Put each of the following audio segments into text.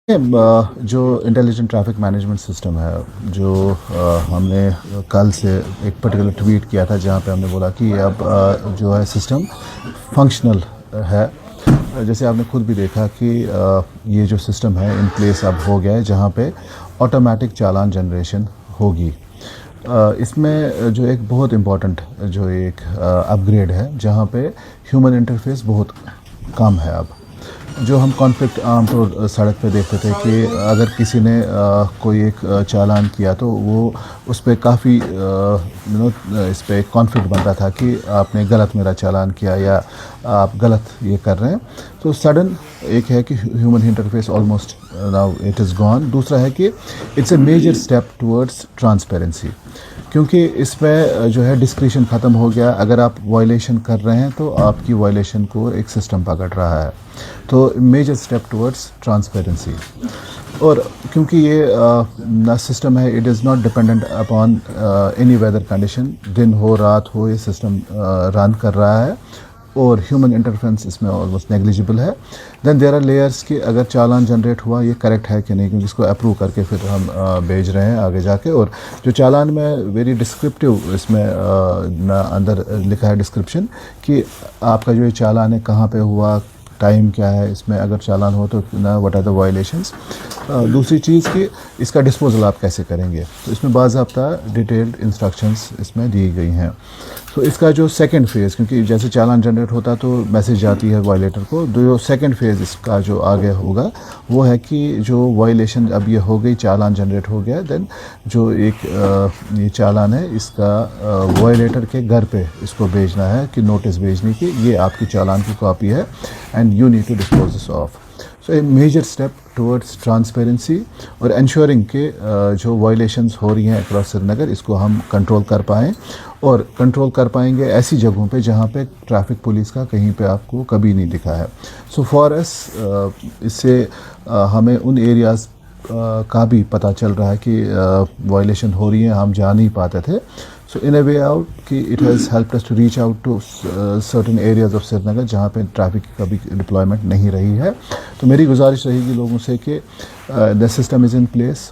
जो intelligent traffic management system है जो हमने कल से एक पर्टिकुलर ट्वीट किया था जहां पे हमने बोला कि अब जो है सिस्टम फंक्शनल है। जैसे आपने खुद भी देखा कि ये जो सिस्टम है इन प्लेस अब हो गया है जहां पे ऑटोमेटिक चालान जनरेशन होगी। इसमें जो एक बहुत इम्पॉर्टेंट जो एक अपग्रेड है जहां पे ह्यूमन इंटरफेस बहुत कम है। अब जो हम कॉन्फ्लिक्ट आमतौर सड़क पे देखते थे कि अगर किसी ने कोई एक चालान किया तो वो उस पर काफ़ी इस पर एक कॉन्फ्लिक्ट बनता था कि आपने गलत मेरा चालान किया या आप गलत ये कर रहे हैं। तो सडन एक है कि human interface almost now it is gone. दूसरा है कि it's a major step towards transparency, क्योंकि इसमें जो है डिस्क्रिशन ख़त्म हो गया। अगर आप वायलेशन कर रहे हैं तो आपकी वायलेशन को एक सिस्टम पकड़ रहा है। तो मेजर स्टेप टुवर्ड्स ट्रांसपेरेंसी। और क्योंकि ये सिस्टम है it is not dependent upon any weather condition, दिन हो रात हो ये सिस्टम रन कर रहा है और ह्यूमन इंटरफेरेंस इसमें ऑलमोस्ट नेग्लिजिबल है। देन देयर आर लेयर्स कि अगर चालान जनरेट हुआ ये करेक्ट है कि नहीं, क्योंकि इसको अप्रूव करके फिर हम भेज रहे हैं आगे जाके। और जो चालान में वेरी डिस्क्रिप्टिव इसमें अंदर लिखा है डिस्क्रिप्शन कि आपका जो ये चालान है कहाँ पे हुआ, टाइम क्या है, इसमें अगर चालान हो तो ना व्हाट आर द वायलेशंस। दूसरी चीज़ कि इसका डिस्पोजल आप कैसे करेंगे, तो इसमें बाज़ाब्ता डिटेल्ड इंस्ट्रक्शंस इसमें दी गई हैं। तो इसका जो सेकंड फेज़, क्योंकि जैसे चालान जनरेट होता तो मैसेज जाती है वायलेटर को, जो सेकंड फेज़ इसका जो आगे होगा वो है कि जो वायलेशन अब ये हो गई, चालान जनरेट हो गया, देन जो एक ये चालान है इसका वायलेटर के घर पे इसको भेजना है कि नोटिस भेजने की ये आपकी चालान की कॉपी है and you need to dispose this of. So a major step towards transparency और इंश्योरिंग के जो वायलेशंस हो रही हैं अक्रॉस श्रीनगर इसको हम कंट्रोल कर पाएँ, और कंट्रोल कर पाएंगे ऐसी जगहों पे जहाँ पे ट्रैफिक पुलिस का कहीं पे आपको कभी नहीं दिखा है। सो फॉर अस इससे हमें उन एरियाज़ का भी पता चल रहा है कि वायलेशन हो रही है, हम जा नहीं पाते थे। So in a way out कि it has helped us to reach out to certain areas of Srinagar जहाँ पे ट्रैफिक की कभी डिप्लॉयमेंट नहीं रही है। तो मेरी गुजारिश रहेगी लोगों से कि the system is in place,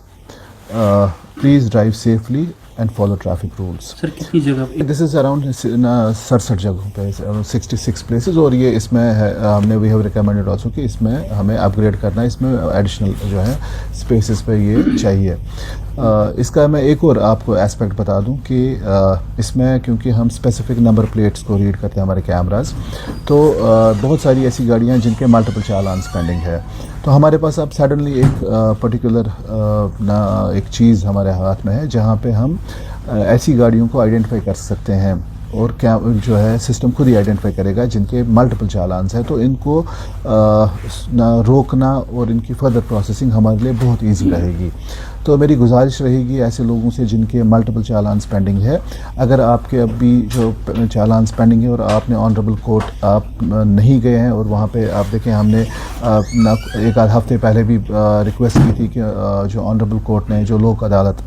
please drive safely and follow traffic rules. Sir कितनी जगह पे? दिस इज़ अराउंड 67 जगहों पे, अराउंड 66 प्लेसेस। और ये इसमें है हमने वी हैव रिकमेंडेड ऑल्सो कि इसमें हमें अपग्रेड करना है, इसमें एडिशनल जो है स्पेसेस पे ये चाहिए। इसका मैं एक और आपको एस्पेक्ट बता दूं कि इसमें क्योंकि हम स्पेसिफिक नंबर प्लेट्स को रीड करते हैं हमारे कैमरास, तो बहुत सारी ऐसी गाड़ियां जिनके मल्टीपल चालान पेंडिंग है। तो हमारे पास अब सडनली एक पर्टिकुलर एक चीज़ हमारे हाथ में है जहां पे हम ऐसी गाड़ियों को आइडेंटिफाई कर सकते हैं, और क्या जो है सिस्टम खुद ही आइडेंटिफाई करेगा जिनके मल्टीपल चालान्स हैं। तो इनको रोकना और इनकी फर्दर प्रोसेसिंग हमारे लिए बहुत इजी रहेगी। तो मेरी गुजारिश रहेगी ऐसे लोगों से जिनके मल्टीपल चालान्स पेंडिंग है, अगर आपके अभी जो चालान्स पेंडिंग है और आपने ऑनरेबल कोर्ट आप नहीं गए हैं, और वहाँ पे आप देखें हमने एक आध हफ्ते पहले भी रिक्वेस्ट की थी कि जो ऑनरेबल कोर्ट ने जो लोक अदालत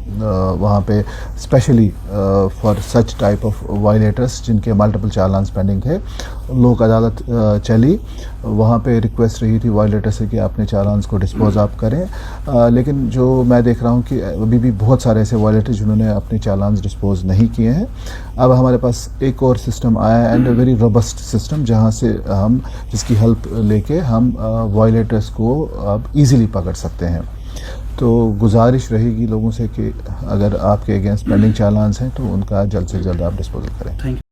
वहाँ पे specially for such type of violators जिनके मल्टीपल चालान्स पेंडिंग थे लोक अदालत चली, वहाँ पे रिक्वेस्ट रही थी वायलेटर से कि अपने चालान्स को डिस्पोज आप करें। लेकिन जो मैं देख रहा हूँ कि अभी भी बहुत सारे ऐसे वायलेटर जिन्होंने अपने चालान्स डिस्पोज नहीं किए हैं। अब हमारे पास एक और सिस्टम आया है एंड वेरी रोबस्ट सिस्टम जहाँ से हम जिसकी हेल्प लेके हम वायलेटर्स को अब ईज़िली पकड़ सकते हैं। तो गुजारिश रहेगी लोगों से कि अगर आपके अगेंस्ट पेंडिंग चालान्स हैं तो उनका जल्द से जल्द आप डिस्पोजल करें। Thank you.